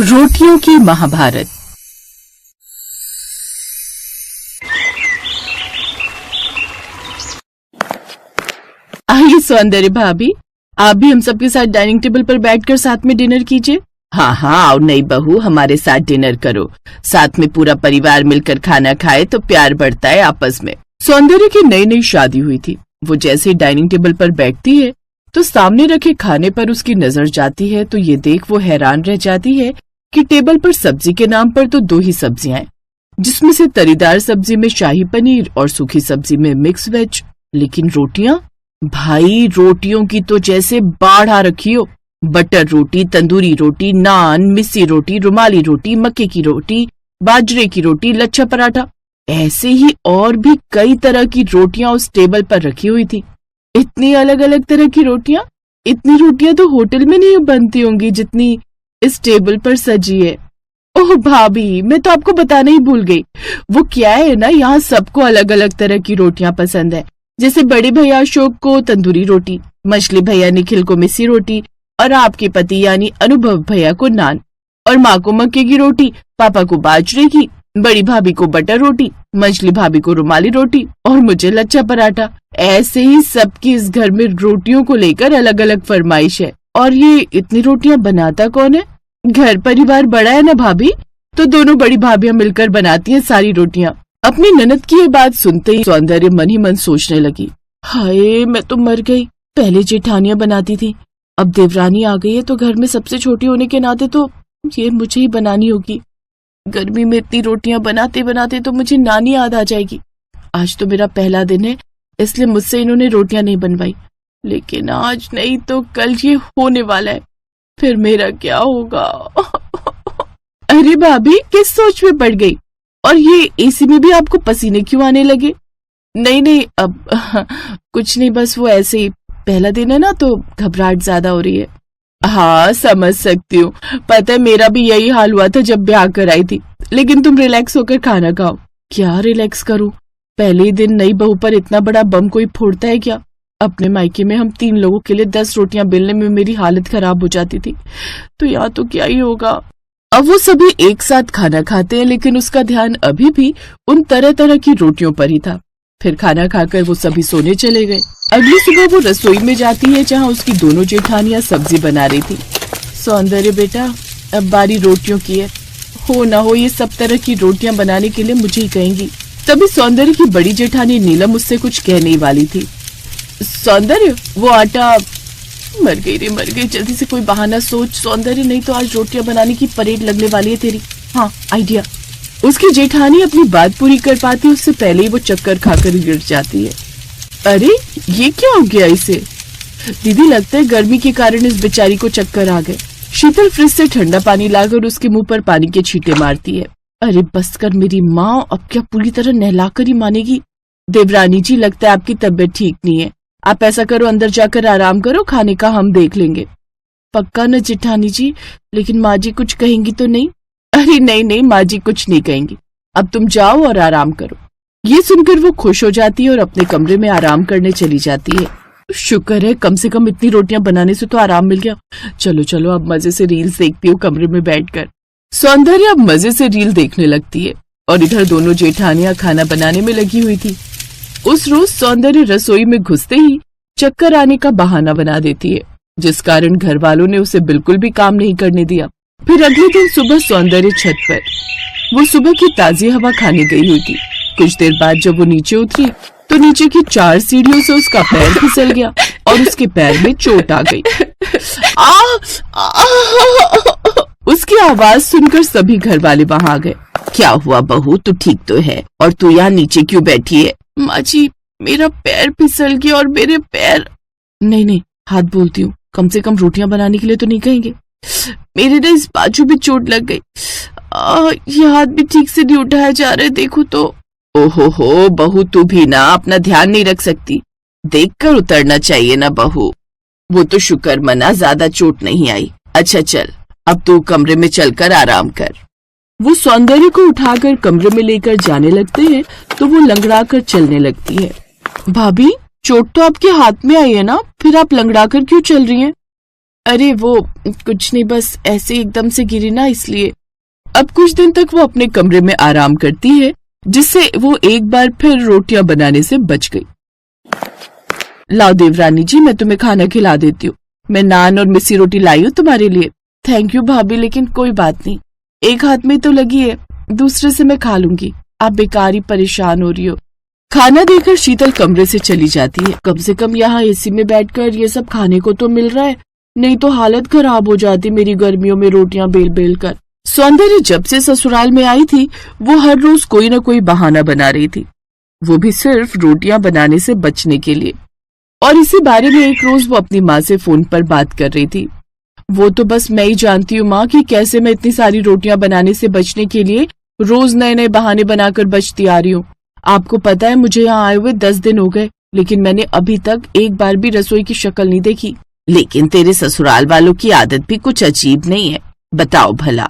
रोटियों की महाभारत। आइए सौंदर्य भाभी, आप भी हम सबके साथ डाइनिंग टेबल पर बैठकर साथ में डिनर कीजिए। हाँ हाँ, आओ नई बहू, हमारे साथ डिनर करो। साथ में पूरा परिवार मिलकर खाना खाए तो प्यार बढ़ता है आपस में। सौंदर्य की नई नई शादी हुई थी। वो जैसे ही डाइनिंग टेबल पर बैठती है तो सामने रखे खाने पर उसकी नजर जाती है तो ये देख वो हैरान रह जाती है कि टेबल पर सब्जी के नाम पर तो 2 ही सब्जियां हैं, जिसमें से तरीदार सब्जी में शाही पनीर और सूखी सब्जी में मिक्स वेज। लेकिन रोटियां, भाई रोटियों की तो जैसे बाढ़ आ रखी हो। बटर रोटी, तंदूरी रोटी, नान, मिस्सी रोटी, रुमाली रोटी, मक्के की रोटी, बाजरे की रोटी, लच्छा पराठा, ऐसे ही और भी कई तरह की रोटियां उस टेबल पर रखी हुई थी। इतनी अलग अलग तरह की रोटियां, इतनी रोटियां तो होटल में नहीं बनती होंगी जितनी इस टेबल पर सजी है। ओह भाभी, मैं तो आपको बताना ही भूल गई। वो क्या है ना, यहाँ सबको अलग अलग तरह की रोटियां पसंद है। जैसे बड़े भैया अशोक को तंदूरी रोटी, मछली भैया निखिल को मिस्सी रोटी और आपके पति यानी अनुभव भैया को नान, और माँ को मक्के की रोटी, पापा को बाजरे की, बड़ी भाभी को बटर रोटी, मछली भाभी को रुमाली रोटी और मुझे लच्छा पराठा। ऐसे ही सबकी इस घर में रोटियों को लेकर अलग अलग फरमाइश है। और ये इतनी रोटियां बनाता कौन है? घर परिवार बड़ा है ना भाभी, तो दोनों बड़ी भाभियां मिलकर बनाती हैं सारी रोटियां। अपनी ननद की ये बात सुनते ही सौंदर्य मन ही मन सोचने लगी, हाय मैं तो मर गई। पहले जेठानियां बनाती थी, अब देवरानी आ गई है तो घर में सबसे छोटी होने के नाते तो ये मुझे ही बनानी होगी। गर्मी में इतनी रोटियां बनाते बनाते तो मुझे नानी याद आ जाएगी। आज तो मेरा पहला दिन है, इसलिए मुझसे इन्होंने रोटियां नहीं बनवाई, लेकिन आज नहीं तो कल ये होने वाला है। फिर मेरा क्या होगा? अरे भाभी, किस सोच में पड़ गई? और ये एसी में भी आपको पसीने क्यों आने लगे? नहीं नहीं, अब कुछ नहीं, बस वो ऐसे ही, पहला दिन है ना तो घबराहट ज्यादा हो रही है। हाँ समझ सकती हूँ, पता है मेरा भी यही हाल हुआ था जब ब्याह कराई थी। लेकिन तुम रिलैक्स होकर खाना खाओ। क्या रिलैक्स करूँ? पहले ही दिन नई बहू पर इतना बड़ा बम कोई फोड़ता है क्या? अपने मायके में हम 3 लोगों के लिए 10 रोटियां बेलने में मेरी हालत खराब हो जाती थी, तो यहाँ तो क्या ही होगा। अब वो सभी एक साथ खाना खाते हैं, लेकिन उसका ध्यान अभी भी उन तरह तरह की रोटियों पर ही था। फिर खाना खाकर वो सभी सोने चले गए। अगली सुबह वो रसोई में जाती है जहाँ उसकी दोनों जेठानियां सब्जी बना रही थी। सौंदर्य बेटा, अब बारी रोटियों की है, हो ना हो ये सब तरह की रोटियां बनाने के लिए मुझे ही कहेंगी। तभी सौंदर्य की बड़ी जेठानी नीलम उससे कुछ कहने वाली थी। सौंदर्य, वो आटा, मर गई रे मर गई, जल्दी से कोई बहाना सोच सौंदर्य, नहीं तो आज रोटियां बनाने की परेड लगने वाली है तेरी। हाँ आइडिया। उसकी जेठानी अपनी बात पूरी कर पाती उससे पहले ही वो चक्कर खाकर गिर जाती है। अरे ये क्या हो गया इसे? दीदी लगता है गर्मी के कारण इस बेचारी को चक्कर आ गए। शीतल फ्रिज से ठंडा पानी लाकर उसके मुंह पर पानी के छींटे मारती है। अरे बस कर मेरी माँ, अब क्या पूरी तरह नहलाकर ही मानेगी? देवरानी जी, लगता है आपकी तबीयत ठीक नहीं है। आप ऐसा करो, अंदर जाकर आराम करो, खाने का हम देख लेंगे। पक्का न जेठानी जी? लेकिन माँ जी कुछ कहेंगी तो नहीं? अरे नहीं नहीं, माँ जी कुछ नहीं कहेंगी, अब तुम जाओ और आराम करो। ये सुनकर वो खुश हो जाती है और अपने कमरे में आराम करने चली जाती है। शुक्र है, कम से कम इतनी रोटियां बनाने से तो आराम मिल गया। चलो चलो, अब मजे से रील्स देखती हूँ कमरे में बैठकर। सौंदर्य अब मजे से रील देखने लगती है और इधर दोनों जेठानियां खाना बनाने में लगी हुई थी। उस रोज सौंदर्य रसोई में घुसते ही चक्कर आने का बहाना बना देती है, जिस कारण घर वालों ने उसे बिल्कुल भी काम नहीं करने दिया। फिर अगले दिन सुबह सौंदर्य छत पर, वो सुबह की ताजी हवा खाने गई हुई थी। कुछ देर बाद जब वो नीचे उतरी तो नीचे की 4 सीढ़ियों से उसका पैर फिसल गया और उसके पैर में चोट आ गई। उसकी आवाज सुनकर सभी घर वाले वहां आ गए। क्या हुआ बहू, तू ठीक तो है? और तू यहाँ नीचे क्यों बैठी है? माँ जी, मेरा पैर फिसल गया और मेरे पैर। नहीं नहीं, हाथ बोलती हूँ, कम से कम रोटियां बनाने के लिए तो नहीं कहेंगे। मेरे ना इस बाजू भी चोट लग गई, ये हाथ भी ठीक से नहीं उठाया जा रहा है, देखो तो। ओहो हो बहू, तू भी ना अपना ध्यान नहीं रख सकती? देखकर उतरना चाहिए ना बहू। वो तो शुक्र मना, ज्यादा चोट नहीं आई। अच्छा चल, अब तू कमरे में चलकर आराम कर। वो सौंदर्य को उठाकर कमरे में लेकर जाने लगते हैं तो वो लंगड़ाकर चलने लगती है। भाभी, चोट तो आपके हाथ में आई है ना, फिर आप लंगड़ाकर क्यों चल रही हैं? अरे वो कुछ नहीं, बस ऐसे एकदम से गिरी ना, इसलिए। अब कुछ दिन तक वो अपने कमरे में आराम करती है, जिससे वो एक बार फिर रोटियां बनाने से बच गई। लाओ देवरानी जी, मैं तुम्हें खाना खिला देती हूँ। मैं नान और मिस्सी रोटी लाई हूँ तुम्हारे लिए। थैंक यू भाभी, लेकिन कोई बात नहीं, एक हाथ में तो लगी है, दूसरे से मैं खा लूंगी। आप बेकार ही परेशान हो रही हो। खाना देकर शीतल कमरे से चली जाती है। कम से कम यहाँ एसी में बैठकर ये सब खाने को तो मिल रहा है, नहीं तो हालत खराब हो जाती मेरी गर्मियों में रोटियां बेल बेल कर। सौंदर्य जब से ससुराल में आई थी, वो हर रोज कोई न कोई बहाना बना रही थी, वो भी सिर्फ रोटियां बनाने से बचने के लिए। और इसी बारे में एक रोज वो अपनी माँ से फोन पर बात कर रही थी। वो तो बस मैं ही जानती हूँ माँ कि कैसे मैं इतनी सारी रोटियां बनाने से बचने के लिए रोज नए नए बहाने बनाकर बचती आ रही हूँ। आपको पता है मुझे यहाँ आए हुए 10 दिन हो गए, लेकिन मैंने अभी तक एक बार भी रसोई की शक्ल नहीं देखी। लेकिन तेरे ससुराल वालों की आदत भी कुछ अजीब नहीं है। बताओ भला,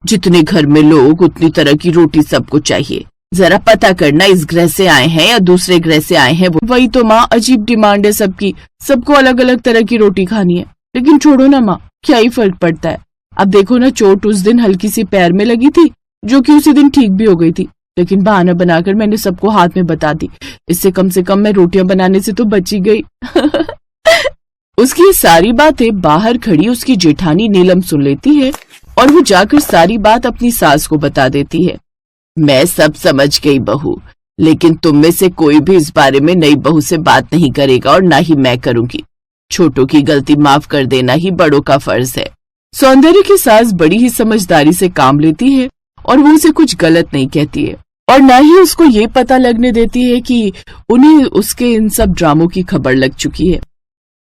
जितने घर में लोग उतनी तरह की रोटी सबको चाहिए। जरा पता करना इस ग्रह से आए हैं या दूसरे ग्रह से आए हैं। वही तो माँ, अजीब डिमांड है सबकी, सबको अलग अलग तरह की रोटी खानी है। लेकिन छोड़ो ना माँ, क्या ही फर्क पड़ता है। अब देखो ना, चोट उस दिन हल्की सी पैर में लगी थी, जो कि उसी दिन ठीक भी हो गई थी, लेकिन बहाना बनाकर मैंने सबको हाथ में बता दी। इससे कम से कम मैं रोटियां बनाने से तो बची गई। उसकी सारी बातें बाहर खड़ी उसकी जेठानी नीलम सुन लेती है और वो जाकर सारी बात अपनी सास को बता देती है। मैं सब समझ गई बहू, लेकिन तुम में से कोई भी इस बारे में नई बहू से बात नहीं करेगा और ना ही मैं करूंगी। छोटों की गलती माफ कर देना ही बड़ों का फर्ज है। सौंदर्य की सास बड़ी ही समझदारी से काम लेती है और वो उसे कुछ गलत नहीं कहती है, और ना ही उसको ये पता लगने देती है कि उन्हें उसके इन सब ड्रामों की खबर लग चुकी है।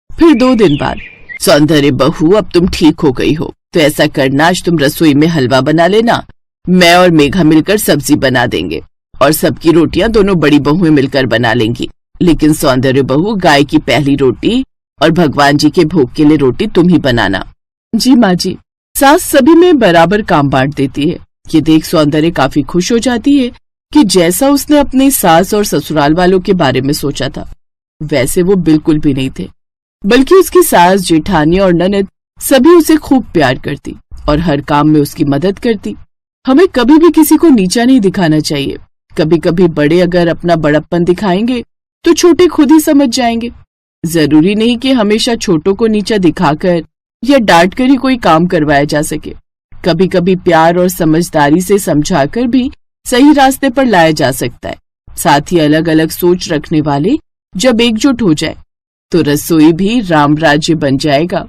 फिर 2 दिन बाद, सौंदर्य बहू अब तुम ठीक हो गई हो, तो ऐसा करना, आज तुम रसोई में हलवा बना लेना, मैं और मेघा मिलकर सब्जी बना देंगे और सबकी रोटियां दोनों बड़ी बहुएं मिलकर बना लेंगी। लेकिन सौंदर्य बहू, गाय की पहली रोटी और भगवान जी के भोग के लिए रोटी तुम ही बनाना। जी माँ जी। सास सभी में बराबर काम बांट देती है। ये देख सौंदर्य काफी खुश हो जाती है कि जैसा उसने अपनी सास और ससुराल वालों के बारे में सोचा था, वैसे वो बिल्कुल भी नहीं थे, बल्कि उसकी सास, जेठानी और ननद सभी उसे खूब प्यार करती और हर काम में उसकी मदद करती। हमें कभी भी किसी को नीचा नहीं दिखाना चाहिए। कभी कभी बड़े अगर अपना बड़प्पन दिखाएंगे तो छोटे खुद ही समझ जाएंगे। जरूरी नहीं कि हमेशा छोटों को नीचा दिखाकर या डांट कर ही कोई काम करवाया जा सके। कभी कभी प्यार और समझदारी से समझाकर भी सही रास्ते पर लाया जा सकता है। साथ ही अलग अलग सोच रखने वाले जब एकजुट हो जाए तो रसोई भी राम राज्य बन जाएगा।